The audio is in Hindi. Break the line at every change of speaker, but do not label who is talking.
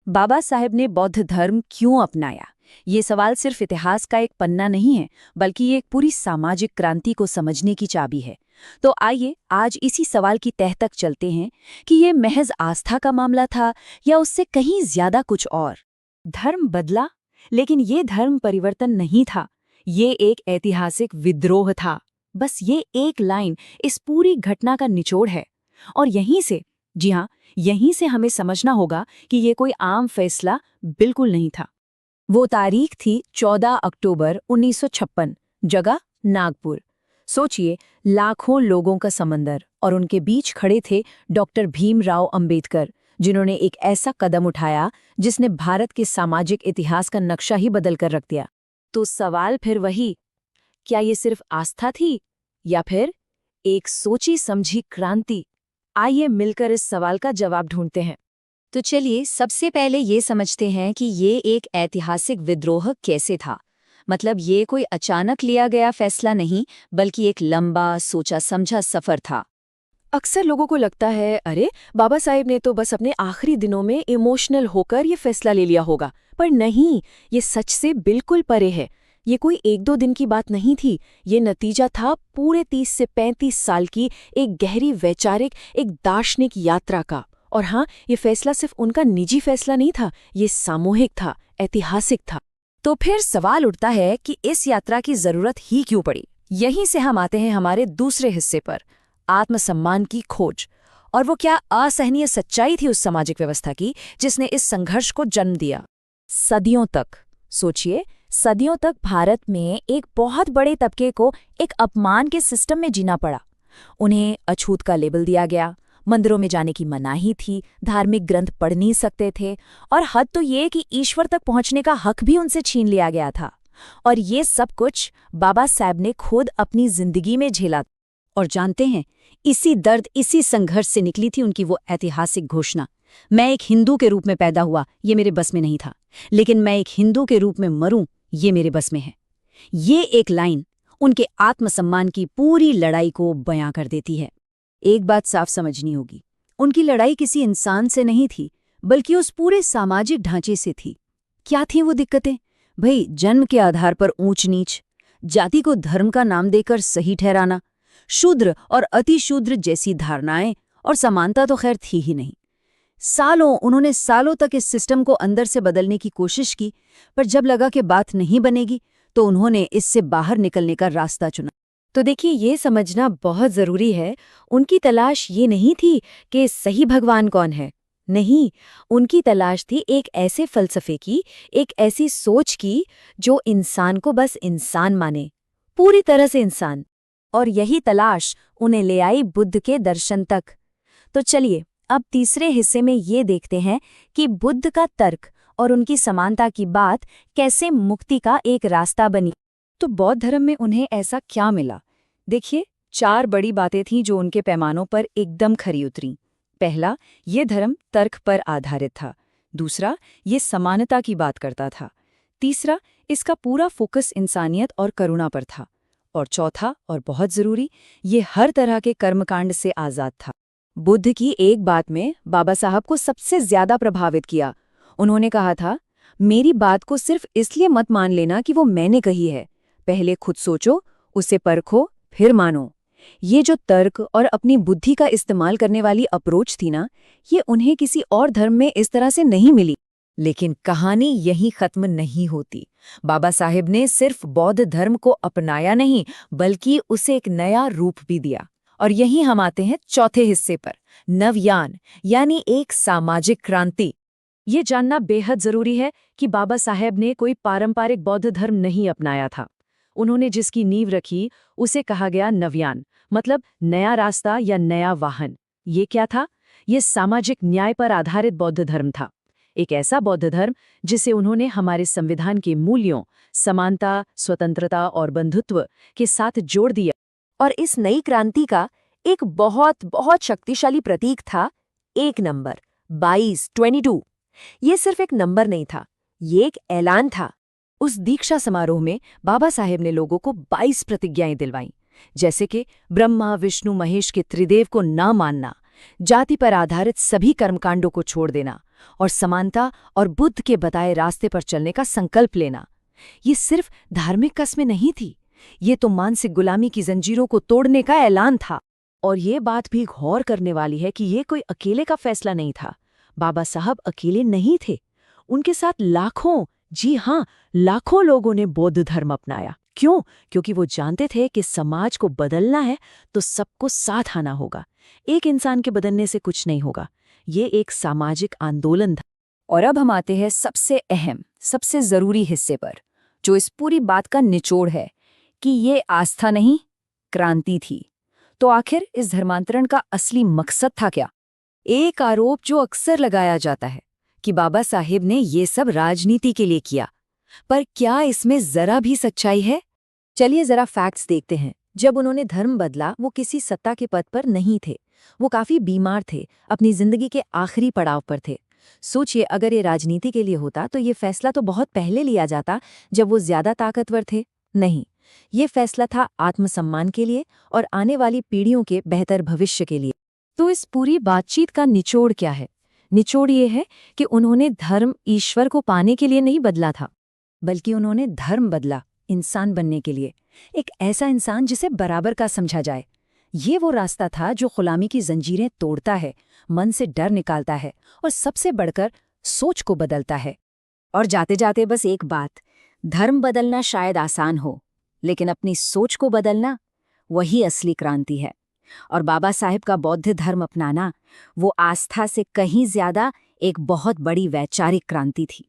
बाबा साहेब ने बौद्ध धर्म क्यों अपनाया? ये सवाल सिर्फ इतिहास का एक पन्ना नहीं है, बल्कि ये एक पूरी सामाजिक क्रांति को समझने की चाबी है। तो आइए आज इसी सवाल की तह तक चलते हैं कि ये महज आस्था का मामला था या उससे कहीं ज्यादा कुछ और। धर्म बदला, लेकिन ये धर्म परिवर्तन नहीं था, ये एक ऐतिहासिक विद्रोह था। बस ये एक लाइन इस पूरी घटना का निचोड़ है। और यहीं से, जी हाँ, यहीं से हमें समझना होगा कि ये कोई आम फैसला बिल्कुल नहीं था। वो तारीख थी 14 अक्टूबर 1956, जगह नागपुर। सोचिए, लाखों लोगों का समंदर और उनके बीच खड़े थे डॉक्टर भीमराव अंबेडकर, जिन्होंने एक ऐसा कदम उठाया जिसने भारत के सामाजिक इतिहास का नक्शा ही बदल कर रख दिया। तो सवाल फिर वही, क्या ये सिर्फ आस्था थी या फिर एक सोची समझी क्रांति? आइए मिलकर इस सवाल का जवाब ढूंढते हैं। तो चलिए सबसे पहले ये समझते हैं कि ये एक ऐतिहासिक विद्रोह कैसे था। मतलब ये कोई अचानक लिया गया फैसला नहीं, बल्कि एक लंबा सोचा समझा सफर था।
अक्सर लोगों को लगता है, अरे बाबा साहेब ने तो बस अपने आखिरी दिनों में इमोशनल होकर ये फैसला ले लिया होगा। पर नहीं, ये सच से बिल्कुल परे है। ये कोई एक दो दिन की बात नहीं थी, ये नतीजा था पूरे 30 से 35 साल की एक गहरी वैचारिक, एक दार्शनिक यात्रा का। और हाँ, ये फैसला सिर्फ उनका निजी फैसला नहीं था, ये सामूहिक था, ऐतिहासिक था।
तो फिर सवाल उठता है कि इस यात्रा की जरूरत ही क्यों पड़ी? यहीं से हम आते हैं हमारे दूसरे हिस्से पर, आत्मसम्मान की खोज। और वो क्या असहनीय सच्चाई थी उस सामाजिक व्यवस्था की जिसने इस संघर्ष को जन्म दिया। सदियों तक, सोचिए, सदियों तक भारत में एक बहुत बड़े तबके को एक अपमान के सिस्टम में जीना पड़ा। उन्हें अछूत का लेबल दिया गया, मंदिरों में जाने की मनाही थी, धार्मिक ग्रंथ पढ़ नहीं सकते थे, और हद तो ये कि ईश्वर तक पहुंचने का हक भी उनसे छीन लिया गया था। और ये सब कुछ बाबा साहब ने खुद अपनी जिंदगी में झेला। और जानते हैं, इसी दर्द, इसी संघर्ष से निकली थी उनकी वो ऐतिहासिक घोषणा, मैं एक हिंदू के रूप में पैदा हुआ, ये मेरे बस में नहीं था, लेकिन मैं एक हिंदू के रूप में मरूं, ये मेरे बस में है। ये एक लाइन उनके आत्मसम्मान की पूरी लड़ाई को बयां कर देती है। एक बात साफ समझनी होगी, उनकी लड़ाई किसी इंसान से नहीं थी, बल्कि उस पूरे सामाजिक ढांचे से थी। क्या थी वो दिक्कतें? भाई, जन्म के आधार पर ऊंच नीच, जाति को धर्म का नाम देकर सही ठहराना, शूद्र और अतिशूद्र जैसी धारणाएं, और समानता तो खैर थी ही नहीं। उन्होंने सालों तक इस सिस्टम को अंदर से बदलने की कोशिश की, पर जब लगा कि बात नहीं बनेगी तो उन्होंने इससे बाहर निकलने का रास्ता चुना। तो देखिए, ये समझना बहुत जरूरी है, उनकी तलाश ये नहीं थी कि सही भगवान कौन है। नहीं, उनकी तलाश थी एक ऐसे फलसफे की, एक ऐसी सोच की जो इंसान को बस इंसान माने, पूरी तरह से इंसान। और यही तलाश उन्हें ले आई बुद्ध के दर्शन तक। तो चलिए अब तीसरे हिस्से में ये देखते हैं कि बुद्ध का तर्क और उनकी समानता की बात कैसे मुक्ति का एक रास्ता बनी। तो बौद्ध धर्म में उन्हें ऐसा क्या मिला? देखिए, 4 बड़ी बातें थीं जो उनके पैमानों पर एकदम खरी उतरीं। पहला, ये धर्म तर्क पर आधारित था। दूसरा, ये समानता की बात करता था। तीसरा, इसका पूरा फोकस इंसानियत और करुणा पर था। और चौथा, और बहुत जरूरी, ये हर तरह के कर्मकांड से आज़ाद था। बुद्ध की एक बात में बाबा साहब को सबसे ज्यादा प्रभावित किया। उन्होंने कहा था, मेरी बात को सिर्फ इसलिए मत मान लेना कि वो मैंने कही है, पहले खुद सोचो, उसे परखो, फिर मानो। ये जो तर्क और अपनी बुद्धि का इस्तेमाल करने वाली अप्रोच थी ना, ये उन्हें किसी और धर्म में इस तरह से नहीं मिली। लेकिन कहानी यहीं खत्म नहीं होती। बाबा साहेब ने सिर्फ बौद्ध धर्म को अपनाया नहीं, बल्कि उसे एक नया रूप भी दिया। और यहीं हम आते हैं चौथे हिस्से पर, नवयान, यानी एक सामाजिक क्रांति। ये जानना बेहद जरूरी है कि बाबा साहेब ने कोई पारंपरिक बौद्ध धर्म नहीं अपनाया था। उन्होंने जिसकी नींव रखी उसे कहा गया नवयान, मतलब नया रास्ता या नया वाहन। ये क्या था? ये सामाजिक न्याय पर आधारित बौद्ध धर्म था। एक ऐसा बौद्ध धर्म जिसे उन्होंने हमारे संविधान के मूल्यों, समानता, स्वतंत्रता और बंधुत्व के साथ जोड़ दिया। और इस नई क्रांति का एक बहुत बहुत शक्तिशाली प्रतीक था एक नंबर, 22। ये सिर्फ एक नंबर नहीं था, ये एक ऐलान था। उस दीक्षा समारोह में बाबा साहेब ने लोगों को 22 प्रतिज्ञाएं दिलवाईं, जैसे कि ब्रह्मा विष्णु महेश के त्रिदेव को न मानना, जाति पर आधारित सभी कर्मकांडों को छोड़ देना और समानता और बुद्ध के बताए रास्ते पर चलने का संकल्प लेना। ये सिर्फ धार्मिक कस्में नहीं थी, ये तो मानसिक गुलामी की जंजीरों को तोड़ने का ऐलान था।
और ये बात भी गौर करने वाली है कि ये कोई अकेले का फैसला नहीं था। बाबा साहब अकेले नहीं थे, उनके साथ लाखों, जी हाँ, लाखों लोगों ने बौद्ध धर्म अपनाया। क्यों? क्योंकि वो जानते थे कि समाज को बदलना है तो सबको साथ आना होगा। एक इंसान के बदलने से कुछ नहीं होगा, ये एक सामाजिक आंदोलन था।
और अब हम आते हैं सबसे अहम, सबसे जरूरी हिस्से पर, जो इस पूरी बात का निचोड़ है कि ये आस्था नहीं, क्रांति थी। तो आखिर इस धर्मांतरण का असली मकसद था क्या? एक आरोप जो अक्सर लगाया जाता है कि बाबा साहेब ने ये सब राजनीति के लिए किया, पर क्या इसमें जरा भी सच्चाई है? चलिए जरा फैक्ट्स देखते हैं। जब उन्होंने धर्म बदला, वो किसी सत्ता के पद पर नहीं थे, वो काफी बीमार थे, अपनी जिंदगी के आखिरी पड़ाव पर थे। सोचिए, अगर ये राजनीति के लिए होता तो ये फैसला तो बहुत पहले लिया जाता, जब वो ज्यादा ताकतवर थे। नहीं, ये फैसला था आत्मसम्मान के लिए और आने वाली पीढ़ियों के बेहतर भविष्य के लिए। तो इस पूरी बातचीत का निचोड़ क्या है? निचोड़ ये है कि उन्होंने धर्म ईश्वर को पाने के लिए नहीं बदला था, बल्कि उन्होंने धर्म बदला इंसान बनने के लिए, एक ऐसा इंसान जिसे बराबर का समझा जाए। ये वो रास्ता था जो गुलामी की जंजीरें तोड़ता है, मन से डर निकालता है और सबसे बढ़कर सोच को बदलता है। और जाते जाते बस एक बात, धर्म बदलना शायद आसान हो, लेकिन अपनी सोच को बदलना वही असली क्रांति है। और बाबा साहेब का बौद्ध धर्म अपनाना वो आस्था से कहीं ज्यादा एक बहुत बड़ी वैचारिक क्रांति थी।